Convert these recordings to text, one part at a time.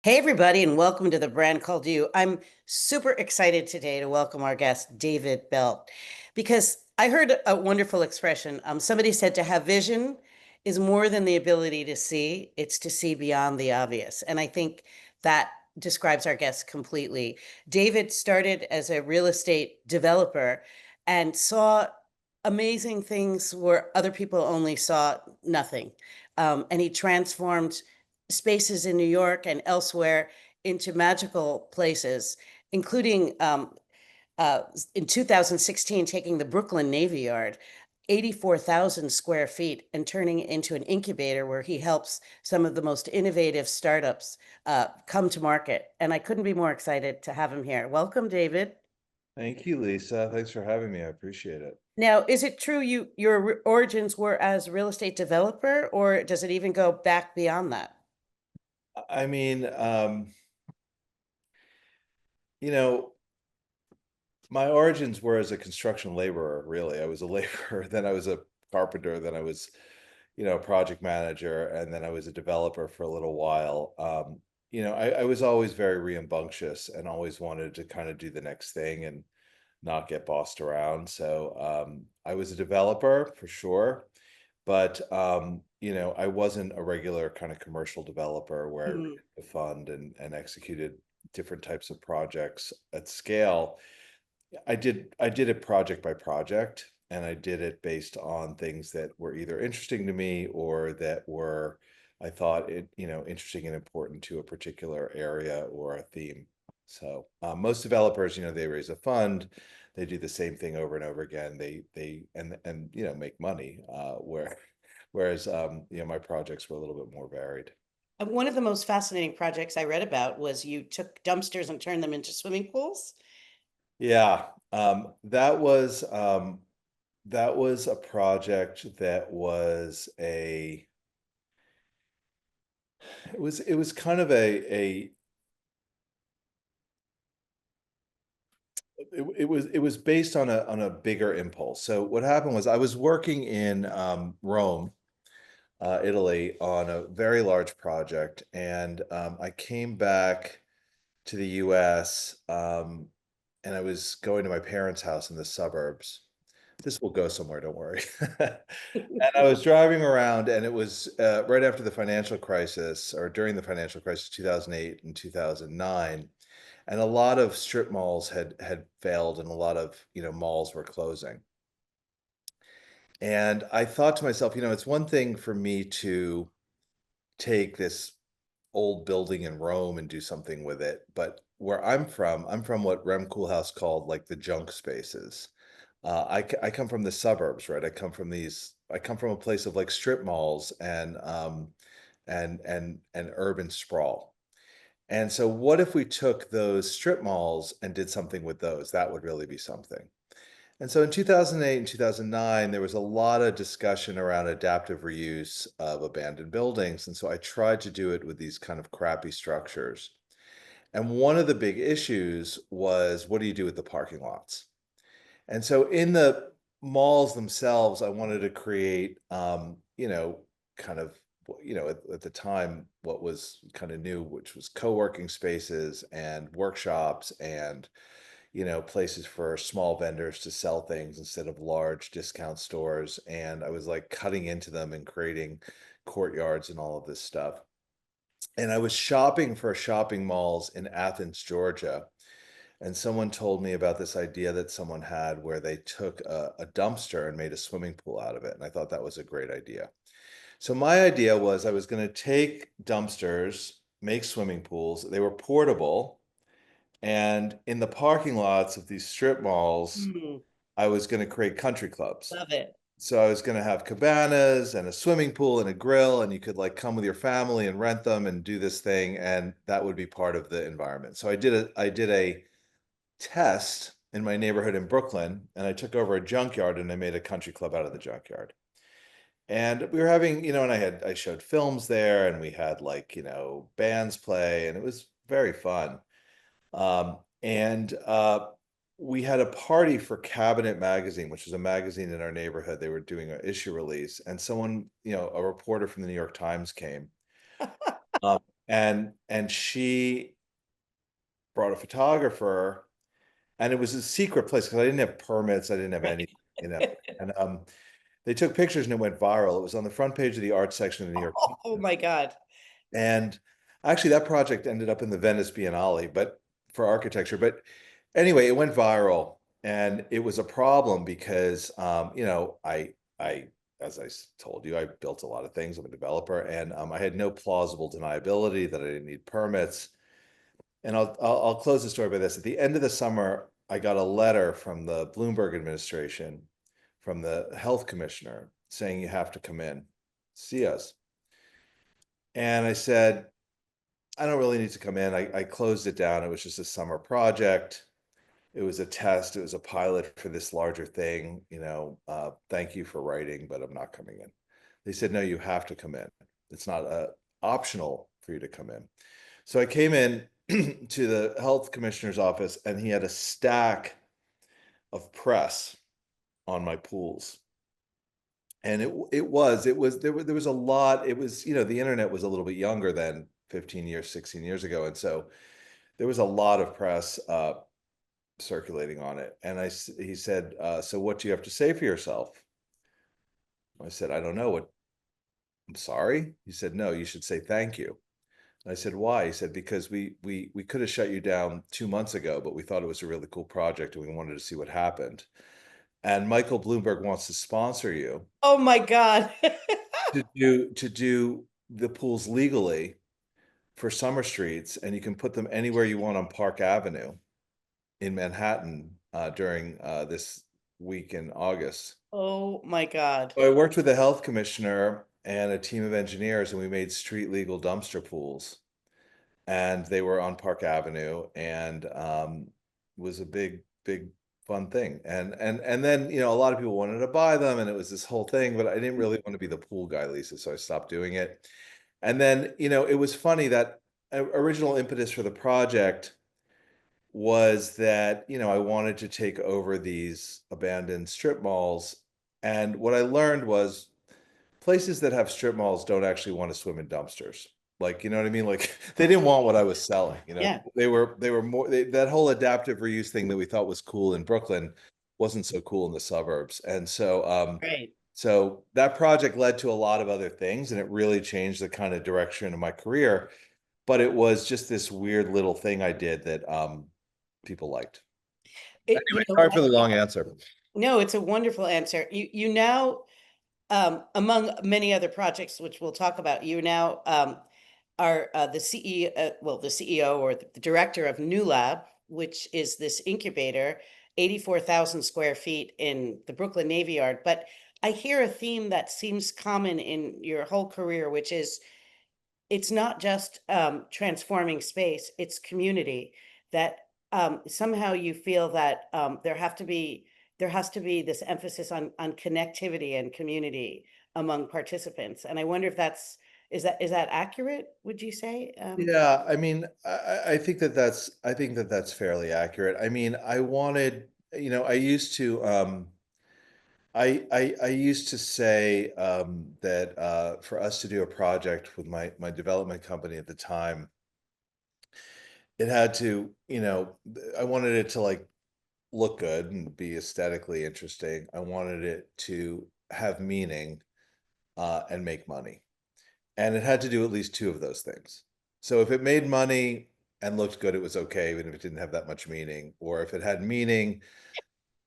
Hey, everybody, and welcome to the Brand Called You. I'm super excited today to welcome our guest, David Belt, because I heard a wonderful expression. Somebody said to have vision is more than the ability to see, it's to see beyond the obvious. And I think that describes our guest completely. David started as a real estate developer and saw amazing things where other people only saw nothing. And he transformed spaces in New York and elsewhere into magical places, including in 2016 taking the Brooklyn Navy Yard, 84,000 square feet, and turning it into an incubator where he helps some of the most innovative startups come to market. And I couldn't be more excited to have him here. Welcome, David. Thank you, Lisa. Thanks for having me. I appreciate it. Now, is it true your origins were as a real estate developer, or does it even go back beyond that? I mean, you know, my origins were as a construction laborer, really. I was a laborer, then I was a carpenter, then I was, a project manager, and then I was a developer for a little while. I was always very rambunctious and always wanted to kind of do the next thing and not get bossed around. So I was a developer for sure. But I wasn't a regular kind of commercial developer where I Mhm. raised a fund and executed different types of projects at scale. I did it project by project, and I did it based on things that were either interesting to me or that were I thought interesting and important to a particular area or a theme. So most developers, they raise a fund, they do the same thing over and over again. They and make money. Whereas my projects were a little bit more varied. One of the most fascinating projects I read about was you took dumpsters and turned them into swimming pools. Yeah, that was a project that was a it was kind of a it was based on a bigger impulse. So what happened was I was working in Rome, Italy, on a very large project, and I came back to the US, and I was going to my parents' house in the suburbs. This will go somewhere, don't worry. And I was driving around, and it was right after the financial crisis, or during the financial crisis, 2008 and 2009, and a lot of strip malls had failed, and a lot of malls were closing. And I thought to myself, it's one thing for me to take this old building in Rome and do something with it. But where I'm from what Rem Koolhaas called like the junk spaces. I come from the suburbs, right? I come from a place of like strip malls and urban sprawl. And so what if we took those strip malls and did something with those? That would really be something. And so in 2008 and 2009, there was a lot of discussion around adaptive reuse of abandoned buildings. And so I tried to do it with these kind of crappy structures. And one of the big issues was, what do you do with the parking lots? And so in the malls themselves, I wanted to create, kind of, at the time, what was kind of new, which was co-working spaces and workshops and places for small vendors to sell things instead of large discount stores. And I was like cutting into them and creating courtyards and all of this stuff. And I was shopping for shopping malls in Athens, Georgia. And someone told me about this idea that someone had where they took a dumpster and made a swimming pool out of it. And I thought that was a great idea. So my idea was I was going to take dumpsters, make swimming pools. They were portable, and in the parking lots of these strip malls, Hmm, I was going to create country clubs. love it. So I was going to have cabanas and a swimming pool and a grill, and you could like come with your family and rent them and do this thing, and that would be part of the environment. So I did a test in my neighborhood in Brooklyn, and I took over a junkyard and I made a country club out of the junkyard. And we were having, and I showed films there, and we had like, bands play, and it was very fun. And we had a party for Cabinet Magazine, which was a magazine in our neighborhood. They were doing an issue release, and someone, a reporter from the New York Times came. Um, and she brought a photographer, and it was a secret place because I didn't have permits, I didn't have Right. any, you know, and they took pictures and it went viral. It was on the front page of the art section of the New York Oh Times. my God. And actually, that project ended up in the Venice Biennale, but for architecture. But anyway, it went viral, and it was a problem because, I, as told you, I built a lot of things. I'm a developer, and I had no plausible deniability that I didn't need permits. And I'll close the story by this. At the end of the summer, I got a letter from the Bloomberg administration, from the health commissioner, saying you have to come in, see us. And I said, I don't really need to come in. I closed it down. It was just a summer project. It was a test. It was a pilot for this larger thing. Thank you for writing, but I'm not coming in. They said, no, you have to come in. It's not optional for you to come in. So I came in to the health commissioner's office, and he had a stack of press on my pools. And there was a lot. It was, the internet was a little bit younger than 15 years, 16 years ago. And so there was a lot of press circulating on it. And he said, so what do you have to say for yourself? I said, I don't know what, I'm sorry. He said, no, you should say thank you. And I said, why? He said, because we could have shut you down 2 months ago, but we thought it was a really cool project and we wanted to see what happened. And Michael Bloomberg wants to sponsor you Oh my God. to do the pools legally for summer streets, and you can put them anywhere you want on Park Avenue in Manhattan during this week in August. Oh my God. So I worked with the health commissioner and a team of engineers, and we made street legal dumpster pools, and they were on Park Avenue, and was a big fun thing. And then a lot of people wanted to buy them, and it was this whole thing. But I didn't really want to be the pool guy, Lisa, so I stopped doing it. And then it was funny that original impetus for the project was that I wanted to take over these abandoned strip malls. And what I learned was places that have strip malls don't actually want to swim in dumpsters. Like, you know what I mean? Like they didn't want what I was selling. Yeah. They were more that whole adaptive reuse thing that we thought was cool in Brooklyn wasn't so cool in the suburbs. And Right. so that project led to a lot of other things, and it really changed the kind of direction of my career. But it was just this weird little thing I did that people liked. It, you Anyway, know, sorry for the long answer. no, it's a wonderful answer. You now, among many other projects, which we'll talk about, you now are the CEO, well, the CEO or the director of Newlab, which is this incubator, 84,000 square feet in the Brooklyn Navy Yard. But I hear a theme that seems common in your whole career, which is it's not just transforming space, it's community. That somehow you feel that there has to be this emphasis on connectivity and community among participants. And I wonder if is that accurate, would you say? Yeah, I mean, I think that that's fairly accurate. I mean, I wanted, I used to I used to say that for us to do a project with my development company at the time, it had to, I wanted it to like look good and be aesthetically interesting. I wanted it to have meaning and make money. And it had to do at least two of those things. So if it made money and looked good, it was okay, even if it didn't have that much meaning. Or if it had meaning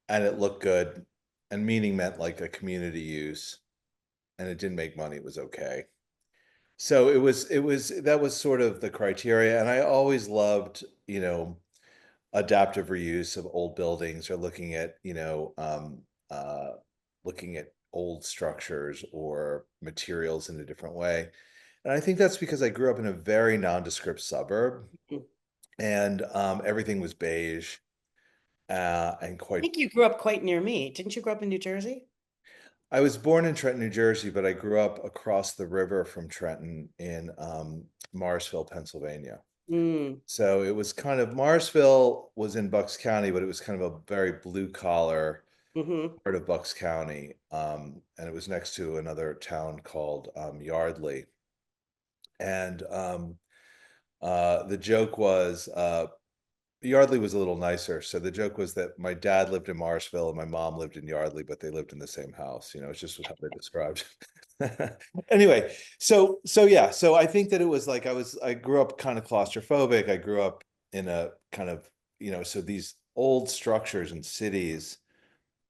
and it looked good, and meaning meant like a community use, and it didn't make money, it was okay. So that was sort of the criteria. And I always loved, adaptive reuse of old buildings, or looking at old structures or materials in a different way. And I think that's because I grew up in a very nondescript suburb, I and everything was beige and quite. think you grew up quite near me. Didn't you grow up in New Jersey? I was born in Trenton, New Jersey, but I grew up across the river from Trenton in Morrisville, Pennsylvania. Mm, So it was kind of, Morrisville was in Bucks County, but it was kind of a very blue collar hmm. part of Bucks County. And it was next to another town called Yardley. And The joke was Yardley was a little nicer. So the joke was that my dad lived in Morrisville and my mom lived in Yardley, but they lived in the same house. It's just how they described. Anyway, so yeah, so I think that it was like I grew up kind of claustrophobic. I grew up in a kind of, so these old structures and cities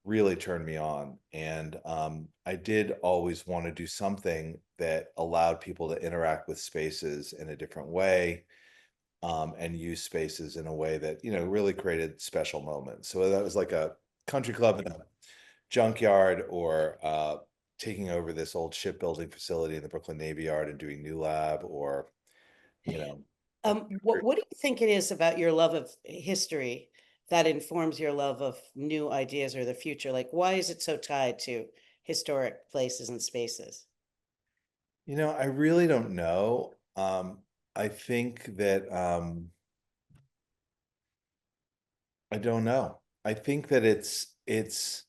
really turned me on. And I did always want to do something that allowed people to interact with spaces in a different way, and use spaces in a way that, really created special moments. So that was like a country club in a junkyard, or taking over this old shipbuilding facility in the Brooklyn Navy Yard and doing Newlab, or, you know, a What do you think it is about your love of history that informs your love of new ideas or the future? Like, why is it so tied to historic places and spaces? I really don't know. I think that I don't know. I think that it's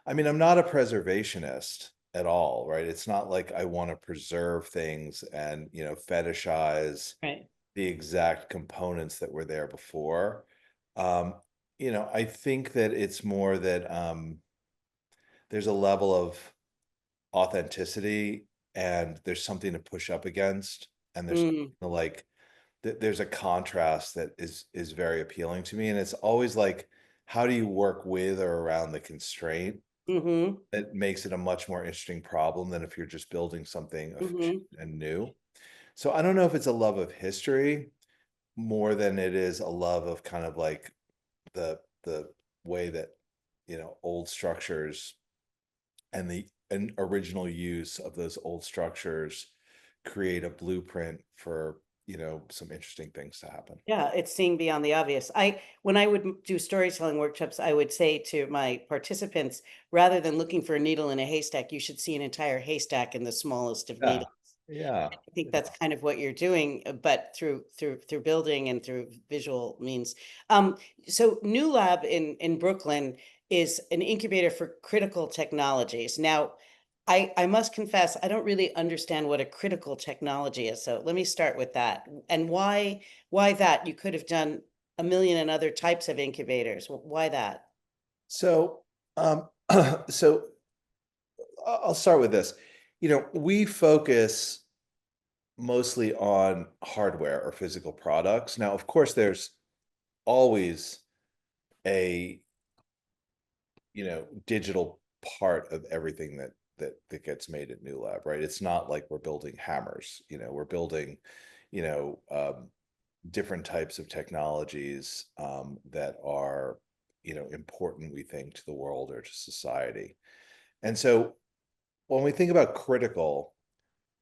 I mean, I'm not a preservationist at all, right? It's not like I want to preserve things and, fetishize Right. the exact components that were there before. Um, I think that it's more that there's a level of authenticity, and there's something to push up against, and there's Mm, like there's a contrast that is very appealing to me, and it's always like, how do you work with or around the constraint? mm-hmm, It makes it a much more interesting problem than if you're just building something efficient mm-hmm. and new. So I don't know if it's a love of history more than it is a love of kind of like the way that, old structures and the original use of those old structures create a blueprint for, some interesting things to happen. Yeah, it's seeing beyond the obvious. When I would do storytelling workshops, I would say to my participants, rather than looking for a needle in a haystack, you should see an entire haystack in the smallest of Yeah. needles. Yeah. I think that's Yeah. kind of what you're doing, but through building and through visual means. So New Lab in Brooklyn is an incubator for critical technologies. Now, I must confess, I don't really understand what a critical technology is. So let me start with that. And why that? You could have done a million and other types of incubators. Why that? So, so I'll start with this. We focus mostly on hardware or physical products. Now, of course, there's always a, digital part of everything that gets made at New Lab, right? It's not like we're building hammers, we're building, you know, um, different types of technologies that are, important, we think, to the world or to society. And so when we think about critical,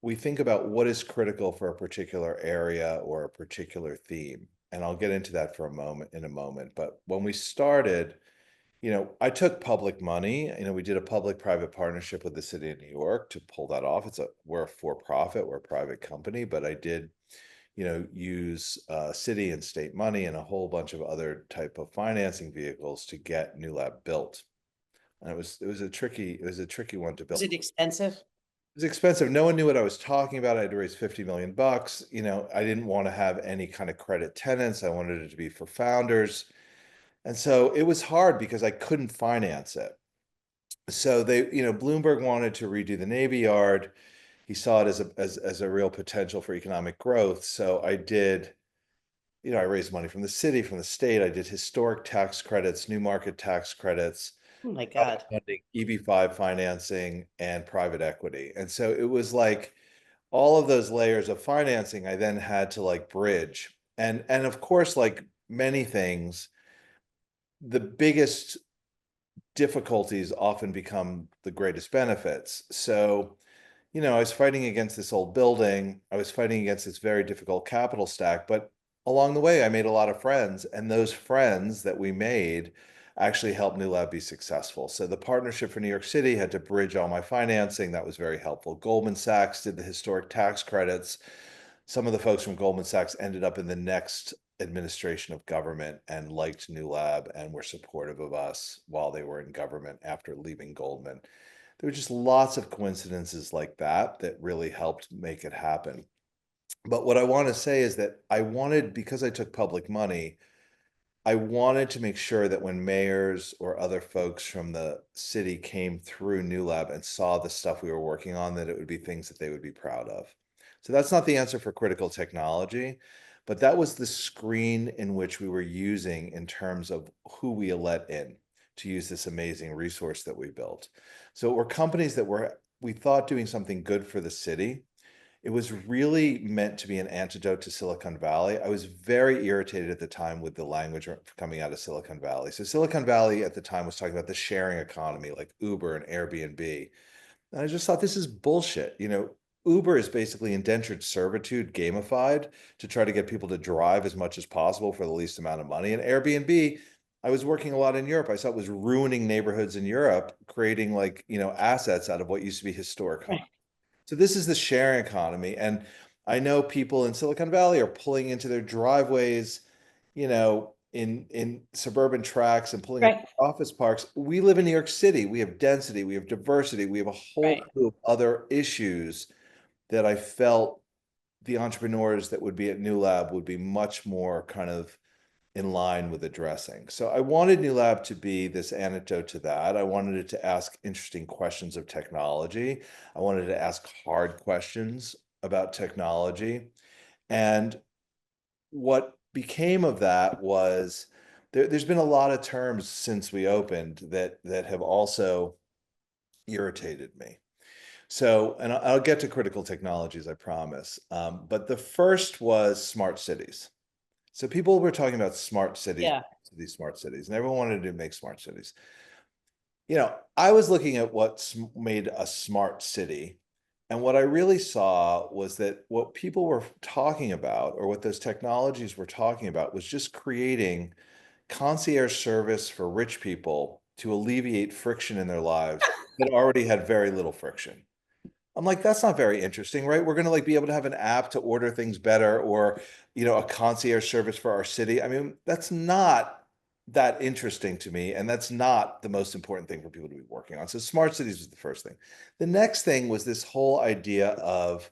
we think about what is critical for a particular area or a particular theme. And I'll get into that for a moment in a moment. But when we started, I took public money. We did a public-private partnership with the city of New York to pull that off. We're a for-profit, we're a private company, but I did, use city and state money and a whole bunch of other type of financing vehicles to get New Lab built. And it was a tricky one to build. Was it expensive? It was expensive. No one knew what I was talking about. I had to raise 50 million bucks. I didn't want to have any kind of credit tenants. I wanted it to be for founders. And so it was hard because I couldn't finance it. So Bloomberg wanted to redo the Navy Yard. He saw it as a real potential for economic growth. So I raised money from the city, from the state. I did historic tax credits, new market tax credits, Oh my God. crowdfunding, EB5 financing, and private equity. And so it was like all of those layers of financing I then had to like bridge. And of course, like many things, the biggest difficulties often become the greatest benefits. So, I was fighting against this old building. I was fighting against this very difficult capital stack. But along the way, I made a lot of friends. And those friends that we made actually helped New Lab be successful. So the partnership for New York City had to bridge all my financing. That was very helpful. Goldman Sachs did the historic tax credits. Some of the folks from Goldman Sachs ended up in the next administration of government and liked New Lab and were supportive of us while they were in government after leaving Goldman. There were just lots of coincidences like that that really helped make it happen. But what I want to say is that because I took public money, I wanted to make sure that when mayors or other folks from the city came through Newlab and saw the stuff we were working on, that it would be things that they would be proud of. So that's not the answer for critical technology, but that was the screen in which we were using in terms of who we let in to use this amazing resource that we built. So it were companies that we thought doing something good for the city. It was really meant to be an antidote to Silicon Valley. I was very irritated at the time with the language coming out of Silicon Valley. So Silicon Valley at the time was talking about the sharing economy, like Uber and Airbnb. And I just thought this is bullshit. Uber is basically indentured servitude gamified to try to get people to drive as much as possible for the least amount of money. And Airbnb, I was working a lot in Europe. I saw it was ruining neighborhoods in Europe, creating assets out of what used to be historic homes. Right. So this is the sharing economy. And I know people in Silicon Valley are pulling into their driveways, in suburban tracks and pulling up Right. office parks. We live in New York City. We have density, we have diversity, we have a whole Right. slew of other issues that I felt the entrepreneurs that would be at New Lab would be much more kind of in line with addressing. So I wanted New Lab to be this antidote to that. I wanted it to ask interesting questions of technology. I wanted to ask hard questions about technology. And what became of that was there's been a lot of terms since we opened that have also irritated me. So, and I'll get to critical technologies, I promise. But the first was smart cities. So people were talking about smart cities, Yeah. these smart cities, and everyone wanted to make smart cities. I was looking at what made a smart city, and what I really saw was that what people were talking about, or what those technologies were talking about, was just creating concierge service for rich people to alleviate friction in their lives that already had very little friction. I'm like, that's not very interesting, right? We're going to be able to have an app to order things better, or, a concierge service for our city. I mean, that's not that interesting to me. And that's not the most important thing for people to be working on. So smart cities was the first thing. The next thing was this whole idea of,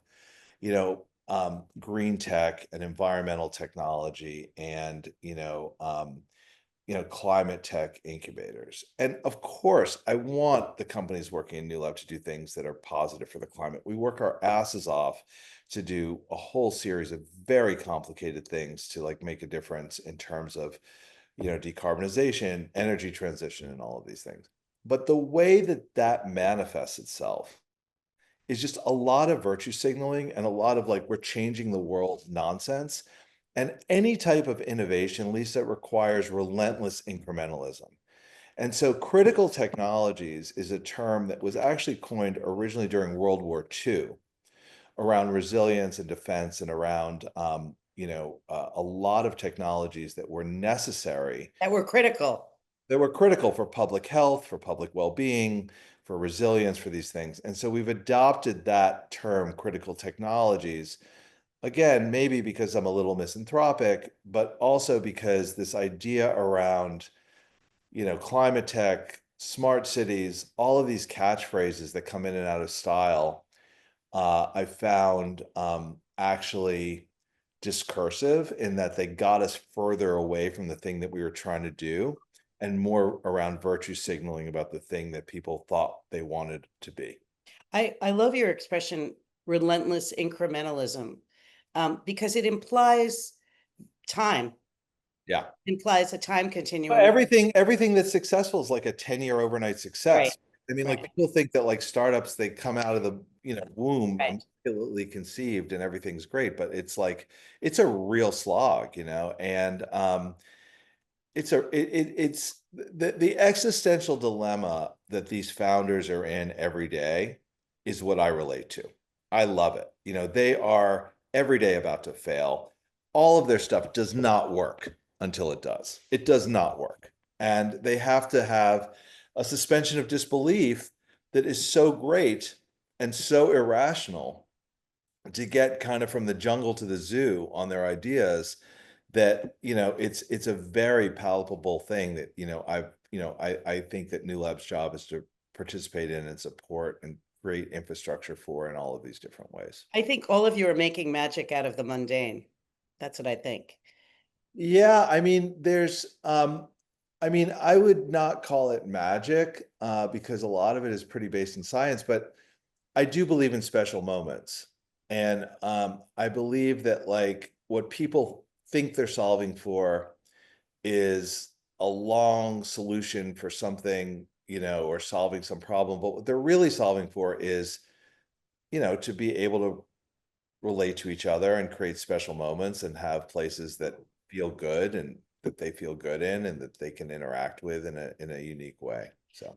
green tech and environmental technology and, climate tech incubators. And of course, I want the companies working in New Lab to do things that are positive for the climate. We work our asses off to do a whole series of very complicated things to make a difference in terms of, decarbonization, energy transition, and all of these things. But the way that that manifests itself is just a lot of virtue signaling and a lot of we're changing the world nonsense. And any type of innovation, Lisa, requires relentless incrementalism. And so critical technologies is a term that was actually coined originally during World War II around resilience and defense, and around a lot of technologies that were necessary, That were critical. that were critical for public health, for public well-being, for resilience, for these things. And so we've adopted that term, critical technologies, again, maybe because I'm a little misanthropic, but also because this idea around, climate tech, smart cities, all of these catchphrases that come in and out of style, I found actually discursive, in that they got us further away from the thing that we were trying to do, and more around virtue signaling about the thing that people thought they wanted to be. I love your expression, relentless incrementalism, because it implies time, Yeah. implies a time But continuum. everything that's successful is like a 10-year overnight Right. success. I mean, Right. people think that startups, they come out of the, womb Right. immaculately conceived and everything's great, but it's a real slog, and it's the existential dilemma that these founders are in every day is what I relate to. I love it. They are every day about to fail. All of their stuff does not work until it does. It does not work. And they have to have a suspension of disbelief that is so great and so irrational to get kind of from the jungle to the zoo on their ideas, that it's a very palpable thing that I think that New Lab's job is to participate in and support and create infrastructure for in all of these different ways. I think all of you are making magic out of the mundane. That's what I think. Yeah, I mean, I would not call it magic, because a lot of it is pretty based in science, but I do believe in special moments. And I believe that like what people think they're solving for is a long solution for something, or solving some problem. But what they're really solving for is, to be able to relate to each other and create special moments and have places that feel good and that they feel good in and that they can interact with in a unique way. So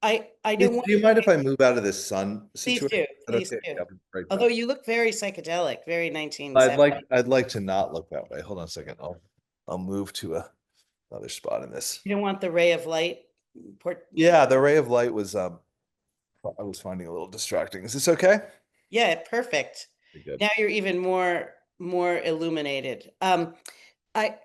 I do don't want you mind if I move out of this sun please situation? do, Is that please okay? do. Yeah, I'll be right back. Although you look very psychedelic, very 1970. I'd like to not look that way. Hold on a second. I'll move to another spot in this. You don't want the ray of light. Port, Yeah, the ray of light was I was finding a little distracting. Is this okay? yeah, perfect. Pretty good. Now you're even more illuminated. I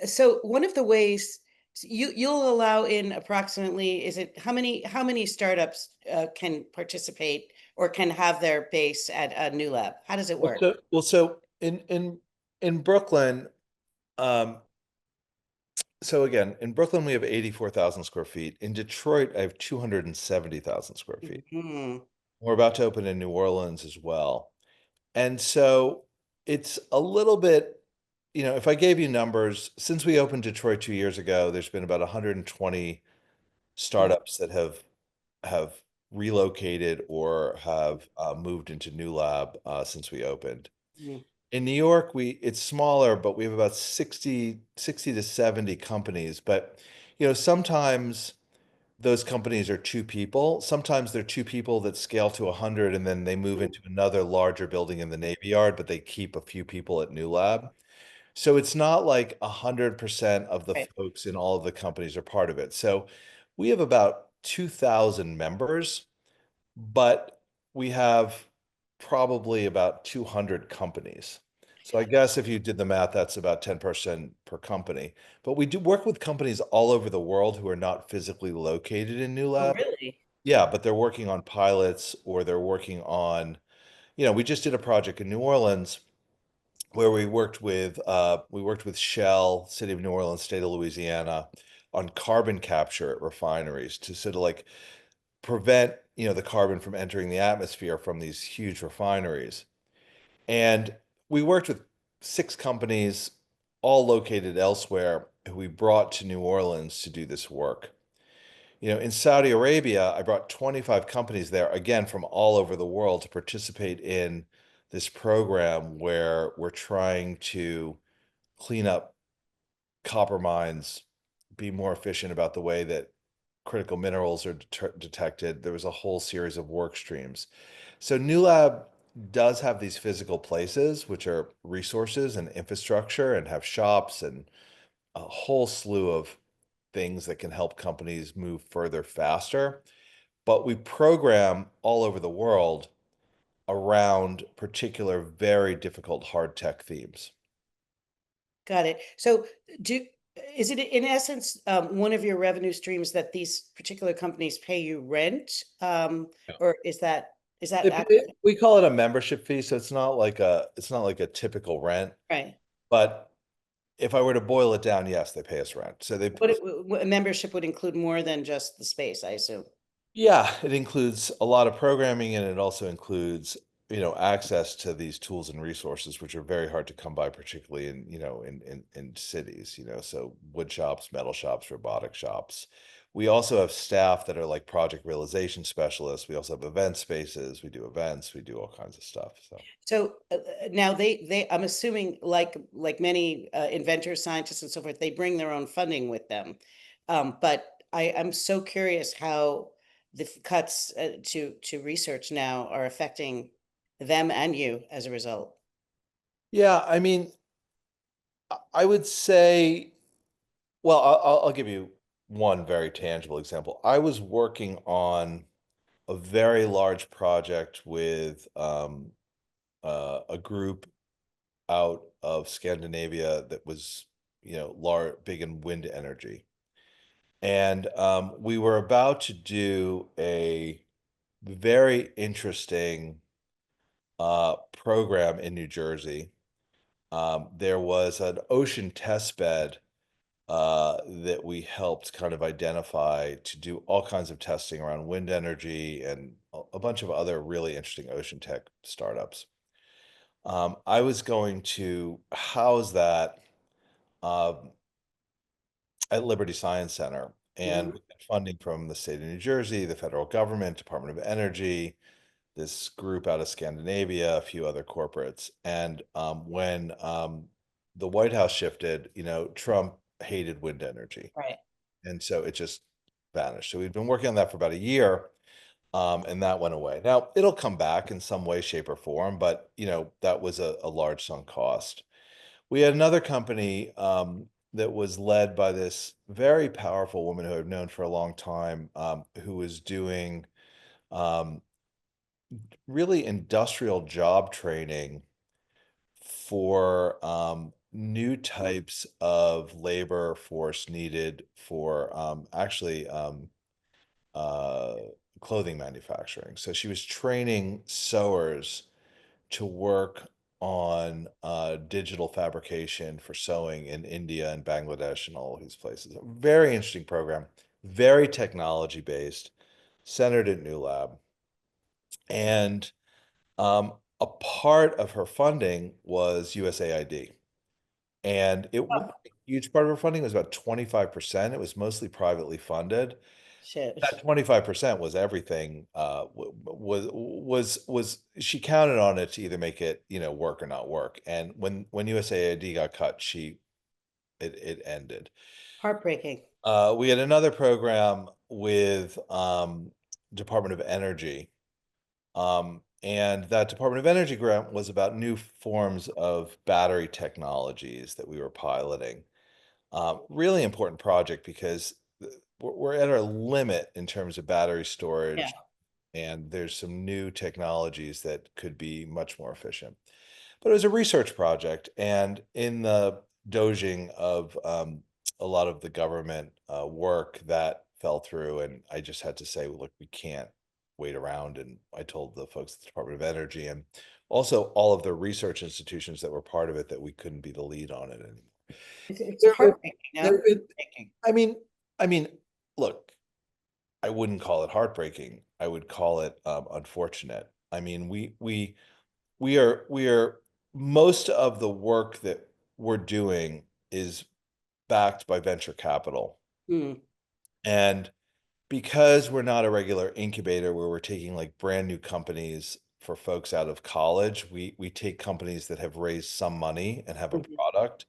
so one of the ways you'll allow in approximately, is it how many startups can participate or can have their base at a Newlab? How does it work? So in Brooklyn, um, so again, in Brooklyn, we have 84,000 square feet. In Detroit, I have 270,000 square feet. Mhm. We're about to open in New Orleans as well. And so it's a little bit, if I gave you numbers, since we opened Detroit 2 years ago, there's been about 120 Wow. startups that have relocated or have moved into New Lab since we opened. Mhm. In New York, it's smaller, but we have about 60 to 70 companies. But sometimes those companies are two people. Sometimes they're two people that scale to 100 and then they move into another larger building in the Navy Yard, but they keep a few people at New Lab. So it's not like 100% of the Right. folks in all of the companies are part of it. So we have about 2,000 members, but we have probably about 200 companies. So I guess if you did the math, that's about 10% per company. But we do work with companies all over the world who are not physically located in New Oh, Lab. really? Yeah, but they're working on pilots or they're working on, we just did a project in New Orleans where we worked with Shell, City of New Orleans, State of Louisiana, on carbon capture at refineries to sort of like prevent, the carbon from entering the atmosphere from these huge refineries. And we worked with 6 companies, all located elsewhere, who we brought to New Orleans to do this work. In Saudi Arabia, I brought 25 companies there, again, from all over the world to participate in this program where we're trying to clean up copper mines, be more efficient about the way that critical minerals are detected. There was a whole series of work streams. So New Lab does have these physical places, which are resources and infrastructure, and have shops and a whole slew of things that can help companies move further faster. But we program all over the world around particular very difficult hard tech themes. Got it. So do is it in essence one of your revenue streams that these particular companies pay you rent? Or is that We call it a membership fee, so it's not like a typical rent. right? But if I were to boil it down, yes, they pay us rent. A membership would include more than just the space, I assume. Yeah, it includes a lot of programming and it also includes, access to these tools and resources, which are very hard to come by, particularly in cities, so wood shops, metal shops, robotic shops. We also have staff that are like project realization specialists. We also have event spaces. We do events. We do all kinds of stuff. So So now I'm assuming like many inventors, scientists, and so forth, they bring their own funding with them. But I'm so curious how the cuts to research now are affecting them and you as a result. yeah, I mean, I would say, well, I'll give you one very tangible example. I was working on a very large project with a group out of Scandinavia that was, big in wind energy. And we were about to do very interesting program in New Jersey. There was an ocean test bed that we helped kind of identify to do all kinds of testing around wind energy and a bunch of other really interesting ocean tech startups. I was going to house that um, at Liberty Science Center, and Mhm. we had funding from the state of New Jersey, the federal government, Department of Energy, this group out of Scandinavia, a few other corporates. And when the White House shifted, Trump hated wind energy. Right. And so it just vanished. So we've been working on that for about a year, and that went away. Now it'll come back in some way, shape, or form, but that was a large sunk cost. We had another company that was led by this very powerful woman who I've known for a long time, who was doing um, really industrial job training for new types of labor force needed for actually uh, clothing manufacturing. So she was training sewers to work on digital fabrication for sewing in India and Bangladesh and all of these places. A very interesting program, very technology based, centered at Newlab. And a part of her funding was USAID. And it Oh, wasn't a huge part of her funding, it was about 25%. It was mostly privately funded. That shit. 25% was everything, was she counted on it to either make it, work or not work. And when USAID got cut, it ended. Heartbreaking. We had another program with Department of Energy. And that Department of Energy grant was about new forms of battery technologies that we were piloting. Really important project because we're at our limit in terms of battery Yeah. storage, and there's some new technologies that could be much more efficient. But it was a research project, and in the doging of a lot of the government work that fell through, and I just had to say, look, we can't wait around. And I told the folks at the Department of Energy and also all of the research institutions that were part of it that we couldn't be the lead on it anymore. It's There, it, heartbreaking, no? there, it, Heartbreaking. I mean, I mean, look, I wouldn't call it heartbreaking. I would call it unfortunate. I mean, we are most of the work that we're doing is backed by venture capital. Hmm. And because we're not a regular incubator where we're taking like brand new companies for folks out of college, we take companies that have raised some money and have a Mhm. product.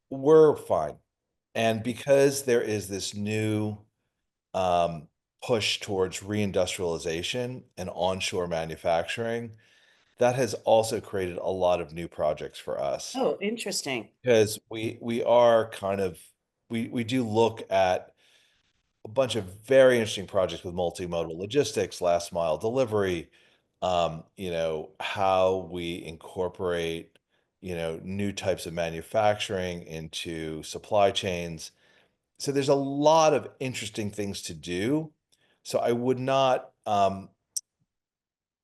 We're fine. And because there is this new um, push towards reindustrialization and onshore manufacturing, that has also created a lot of new projects for us Oh, interesting. because we are kind of we do look at a bunch of very interesting projects with multimodal logistics, last mile delivery, how we incorporate, new types of manufacturing into supply chains. So there's a lot of interesting things to do. So I would not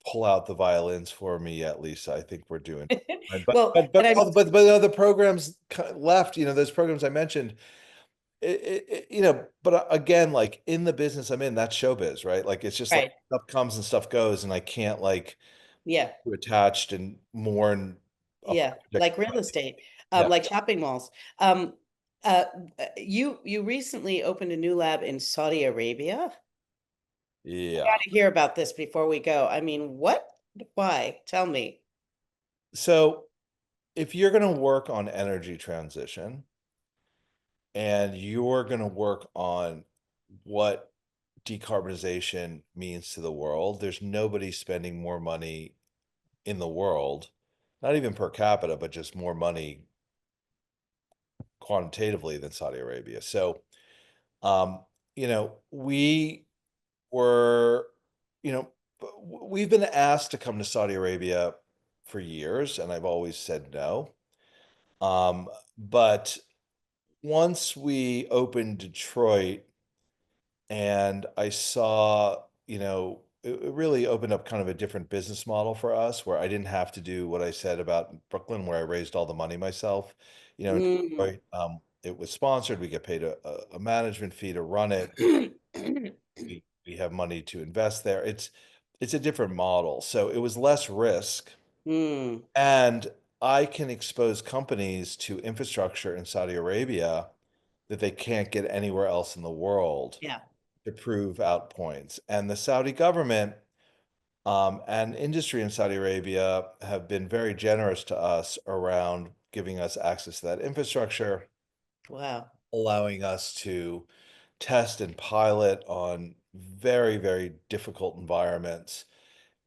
pull out the violins for me yet, Lisa. I think we're doing fine. But Well, but and but I'm but other programs left, those programs I mentioned, but again, like in the business I'm in, that's showbiz, right? Like it's just like right. stuff comes and stuff goes, and I can't like Yeah. be attached and mourn a Yeah. project. Like real estate, Yeah. like shopping malls. Um, uh, you recently opened a new lab in Saudi Arabia. Yeah. Got to hear about this before we go. I mean, what? Why? Tell me. So if you're going to work on energy transition and you're going to work on what decarbonization means to the world, there's nobody spending more money in the world, not even per capita, but just more money quantitatively than Saudi Arabia. So, we were, you know, we've been asked to come to Saudi Arabia for years, and I've always said no. But once we opened Detroit and I saw, it really opened up kind of a different business model for us where I didn't have to do what I said about Brooklyn, where I raised all the money myself. In Mm. Detroit, it was sponsored. We get paid a management fee to run it. We have money to invest there. It's a different model. So it was less risk. Mm. And I can expose companies to infrastructure in Saudi Arabia that they can't get anywhere else in the world Yeah. to prove out points. And the Saudi government and industry in Saudi Arabia have been very generous to us around giving us access to that infrastructure, Wow. allowing us to test and pilot on very, very difficult environments.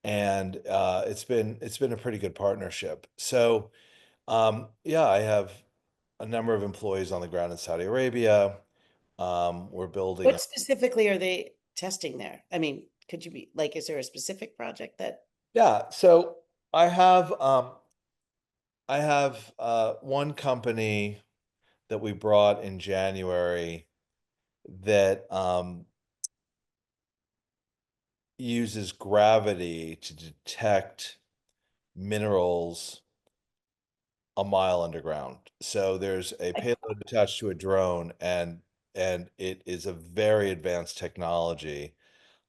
And it's been a pretty good partnership. So yeah, I have a number of employees on the ground in Saudi Arabia. We're building. What specifically are they testing there? I mean, could you be like, is there a specific project that, Yeah, so I have one company that we brought in January that uses gravity to detect minerals a mile underground. So there's a like, payload attached to a drone, and it is a very advanced technology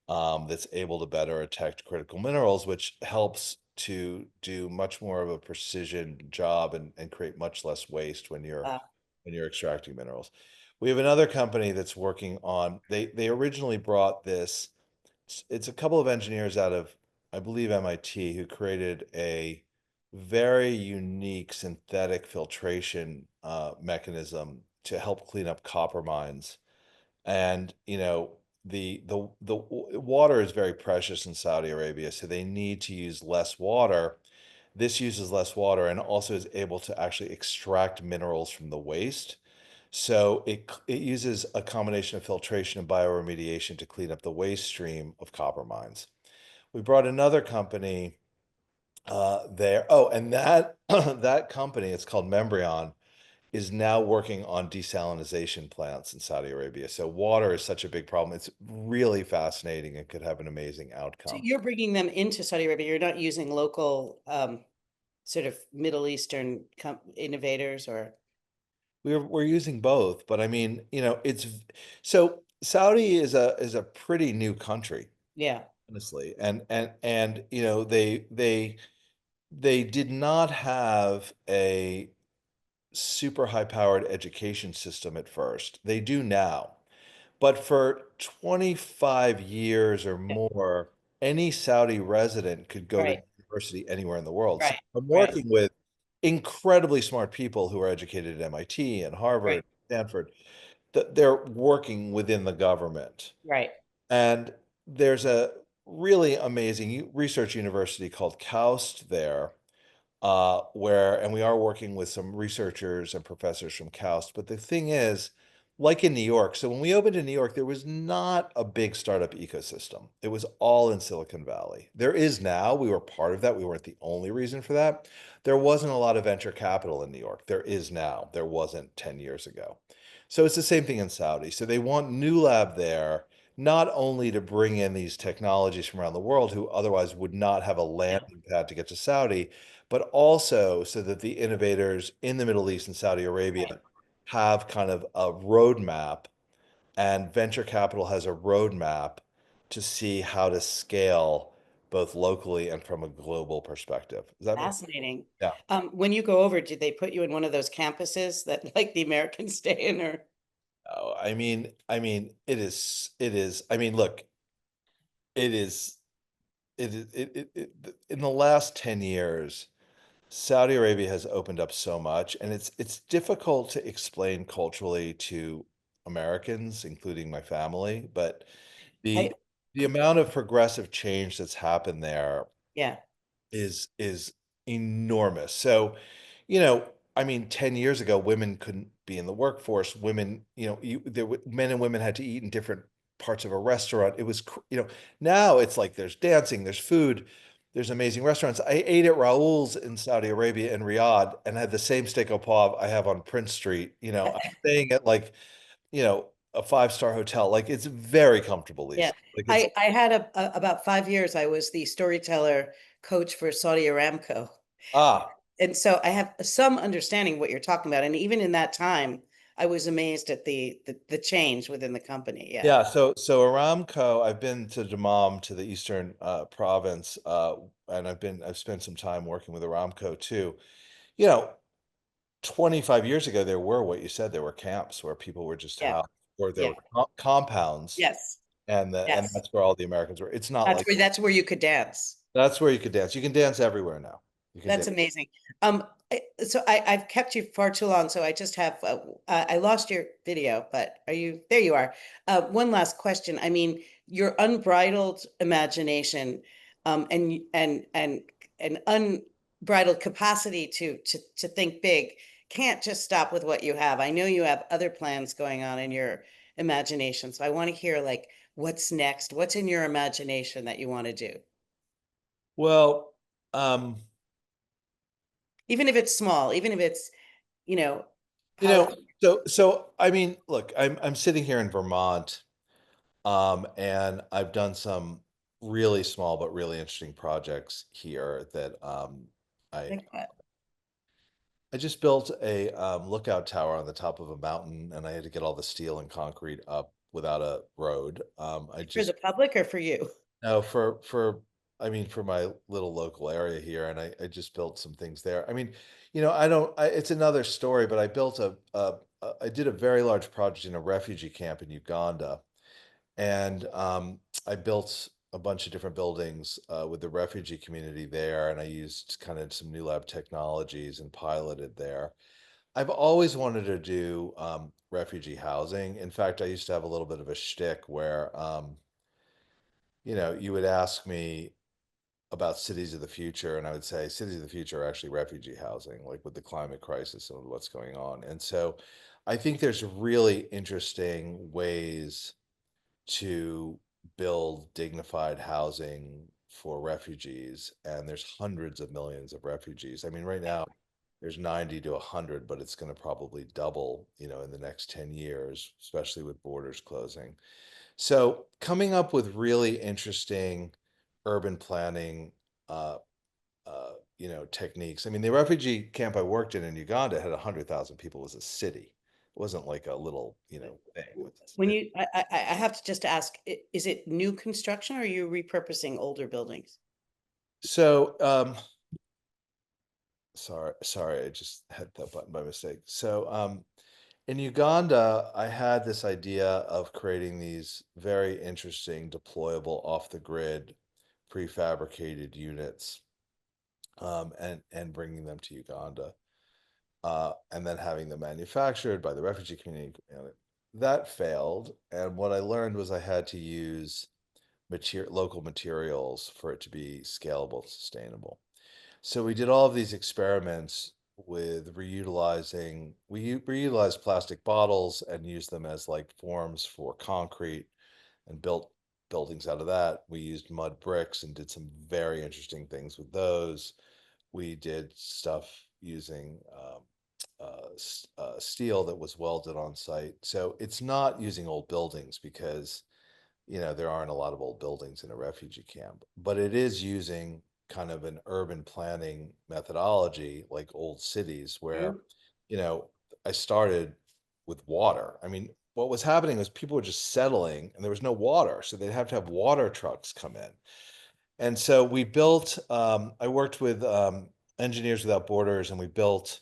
that's able to better detect critical minerals, which helps to do much more of a precision job and create much less waste uh, when you're extracting minerals. We have another company that's working on, they originally brought this, it's a couple of engineers out of, I believe, MIT who created a very unique synthetic filtration mechanism to help clean up copper mines. And the water is very precious in Saudi Arabia, so they need to use less water. This uses less water and also is able to actually extract minerals from the waste. So it uses a combination of filtration and bioremediation to clean up the waste stream of copper mines. We brought another company there. Oh, and that that company, it's called Membrion, is now working on desalination plants in Saudi Arabia. So water is such a big problem. It's really fascinating and could have an amazing so outcome. you're bringing them into Saudi Arabia. You're not using local sort of Middle Eastern innovators or, We're using both, but I mean, it's so Saudi is a pretty new country, yeah, honestly. And they did not have a super high powered education system at first. They do now. But for 25 years or yeah, more, any Saudi resident could go to right, university anywhere in the world. So right, I'm right, working with incredibly smart people who are educated at MIT and right, Harvard, Stanford, that they're working within the government. right. And there's a really amazing research university called KAUST there, and we are working with some researchers and professors from KAUST. But the thing is, like in New York, so when we opened in New York, there was not a big startup ecosystem. It was all in Silicon Valley. There is now. We were part of that. We weren't the only reason for that. There wasn't a lot of venture capital in New York. There is now. There wasn't 10 years ago. So it's the same thing in Saudi. So they want Newlab there, not only to bring in these technologies from around the world who otherwise would not have a Yeah, landing pad to get to Saudi, but also so that the innovators in the Middle East and Saudi right. Arabia have kind of a roadmap, and venture capital has a roadmap to see how to scale both locally and from a global perspective. Does that make? Fascinating. Yeah. When you go over, did they put you in one of those campuses that like the Americans stay in or? Oh, I mean, it is. I mean, look, it is. In the last 10 years, Saudi Arabia has opened up so much, and it's difficult to explain culturally to Americans, including my family, but I, the amount of progressive change that's happened there yeah, is enormous. So, you know, I mean, 10 years ago, women couldn't be in the workforce. Women, men and women had to eat in different parts of a restaurant. It was, now it's like there's dancing, there's food, there's amazing restaurants. I ate at Raoul's in Saudi Arabia in Riyadh and had the same steak au poivre I have on Prince Street. I'm staying at like, a five-star hotel. Like it's very comfortable, Yeah. Lisa. Like it's I had about 5 years, I was the storyteller coach for Saudi Aramco. ah And so I have some understanding what you're talking about. And even in that time, I was amazed at the change within the company. Yeah. yeah. So Aramco, I've been to Dammam to the eastern province, and I've spent some time working with Aramco too. You know, 25 years ago, there were what you said, there were camps where people were just Yeah. housed, or there Yeah. were compounds, Yes. and Yes. that's where all the Americans were. It's not like That's where you could dance. that's where you could dance. You can dance everywhere now. You can That's dance. amazing. So I've kept you far too long, so I just have I lost your video, but are you there? You are. One last question. I mean, your unbridled imagination, and unbridled capacity to think big can't just stop with what you have. I know you have other plans going on in your imagination, so I want to hear like what's next. What's in your imagination that you want to do, Well, um, even if it's small, even if it's you know, you how, know, so I mean, look, I'm sitting here in Vermont, and I've done some really small but really interesting projects here that I like that. I just built a lookout tower on the top of a mountain, and I had to get all the steel and concrete up without a road. I For the just public or for you? no for I mean for my little local area here, and I just built some things there. I mean, I don't. It's another story, but I built I did a very large project in a refugee camp in Uganda, and I built a bunch of different buildings with the refugee community there, and I used kind of some Newlab technologies and piloted there. I've always wanted to do refugee housing. In fact, I used to have a little bit of a shtick where, you would ask me about cities of the future, and I would say cities of the future are actually refugee housing, like with the climate crisis and what's going on. And so I think there's really interesting ways to build dignified housing for refugees, and there's hundreds of millions of refugees. I mean, right now there's 90 to 100, but it's going to probably double, in the next 10 years, especially with borders closing. So, coming up with really interesting urban planning uh, techniques. I mean, the refugee camp I worked in Uganda had 100,000 people as a city. It wasn't like a little, thing. When you, I have to just ask, is it new construction or are you repurposing older buildings? So, sorry, I just hit that button by mistake. So, in Uganda, I had this idea of creating these very interesting deployable off the grid prefabricated units, and bringing them to Uganda, and then having them manufactured by the refugee community. That failed, and what I learned was I had to use local materials for it to be scalable and sustainable. So we did all of these experiments with reutilized plastic bottles and used them as like forms for concrete and built buildings out of that. We used mud bricks and did some very interesting things with those. We did stuff using steel that was welded on site. So it's not using old buildings because there aren't a lot of old buildings in a refugee camp, but it is using kind of an urban planning methodology like old cities where, Mhm. you know, I started with water. I mean, what was happening was people were just settling and there was no water. So they'd have to have water trucks come in. And so I worked with Engineers Without Borders, and we built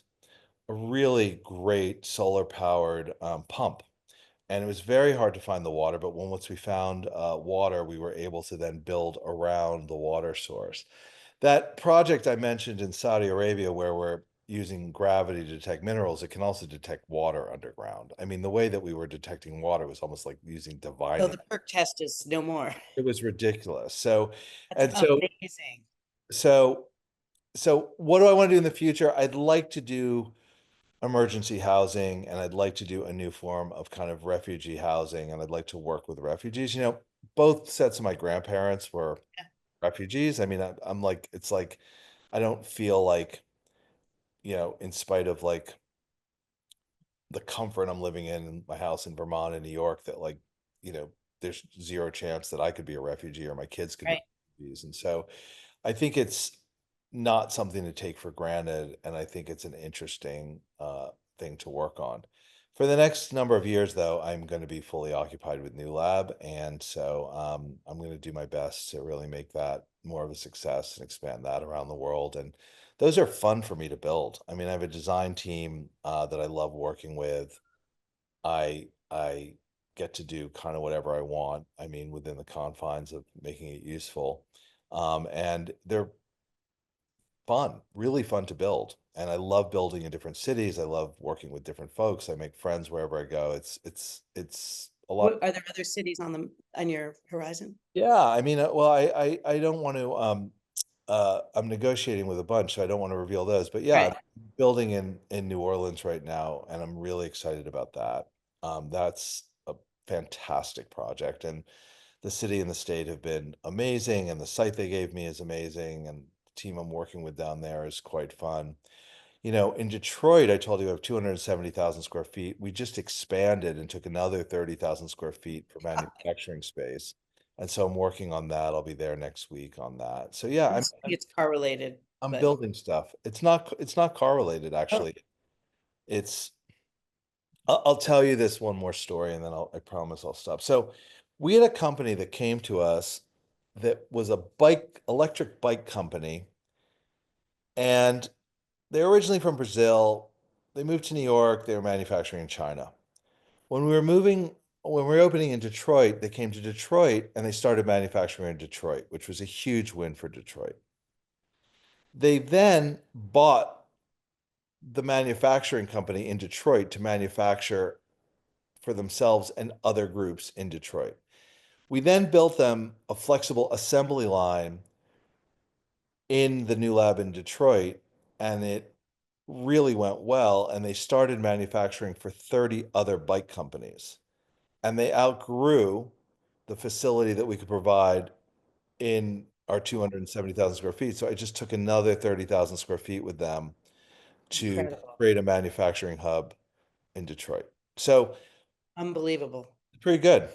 a really great solar powered pump, and it was very hard to find the water, but once we found water, we were able to then build around the water source. That project I mentioned in Saudi Arabia, where we're using gravity to detect minerals, it can also detect water underground. I mean, the way that we were detecting water was almost like using So divining. the perk test is no more. It was ridiculous. So, That's and so, amazing. so, so what do I want to do in the future? I'd like to do emergency housing, and I'd like to do a new form of kind of refugee housing, and I'd like to work with refugees. Both sets of my grandparents were Yeah. refugees. I mean, I'm like, it's like, I don't feel like, in spite of like the comfort I'm living in my house in Vermont and New York, that like, there's zero chance that I could be a refugee or my kids could be Right. refugees. And so I think it's not something to take for granted, and I think it's an interesting thing to work on. For the next number of years, though, I'm going to be fully occupied with Newlab, and so I'm going to do my best to really make that more of a success and expand that around the world. And those are fun for me to build. I mean, I have a design team that I love working with. I get to do kind of whatever I want. I mean, within the confines of making it useful, and they're fun, really fun to build. And I love building in different cities. I love working with different folks. I make friends wherever I go. It's a lot. Are there other cities on your horizon? Yeah, I mean, well, I don't want to I'm negotiating with a bunch, so I don't want to reveal those. But yeah, I'm Right. building in New Orleans right now, and I'm really excited about that. That's a fantastic project, and the city and the state have been amazing, and the site they gave me is amazing, and the team I'm working with down there is quite fun. In Detroit, I told you I have 270,000 square feet. We just expanded and took another 30,000 square feet for manufacturing space. And so I'm working on that. I'll be there next week on that. So yeah, I'm I'm assuming it's correlated, I'm but building stuff. It's not correlated oh, actually. It's I'll tell you this one more story, and then I promise I'll stop. So we had a company that came to us that was a electric bike company, and they're originally from Brazil. They moved to New York. They were manufacturing in China. When we were opening in Detroit, they came to Detroit and they started manufacturing in Detroit, which was a huge win for Detroit. They then bought the manufacturing company in Detroit to manufacture for themselves and other groups in Detroit. We then built them a flexible assembly line in the new lab in Detroit, and it really went well. And they started manufacturing for 30 other bike companies. And they outgrew the facility that we could provide in our 270,000 square feet. So I just took another 30,000 square feet with them to incredible. create a manufacturing hub in Detroit. So Unbelievable. pretty good.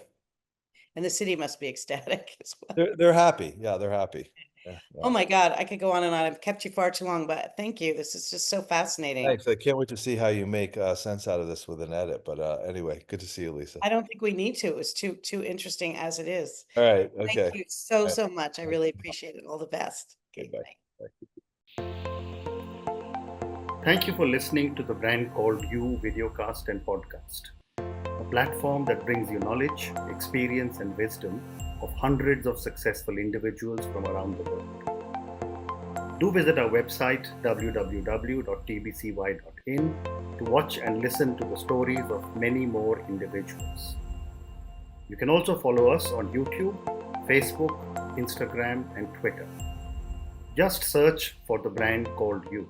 And the city must be ecstatic as well. They're happy. Yeah, they're happy. Yeah, Oh yeah. my God, I could go on and on. I've kept you far too long, but thank you. This is just so fascinating. Thanks. I can't wait to see how you make sense out of this with an edit. But anyway, good to see you, Lisa. I don't think we need to. It was too interesting as it is. All right. Thank Okay. you so, All right. so much. I really appreciate it. All the best. Okay, Okay, bye. bye. Bye. Thank you for listening to the brand called You Videocast and Podcast, a platform that brings you knowledge, experience, and wisdom of hundreds of successful individuals from around the world. Do visit our website www.tbcy.in to watch and listen to the stories of many more individuals. You can also follow us on YouTube, Facebook, Instagram, and Twitter. Just search for the brand called You.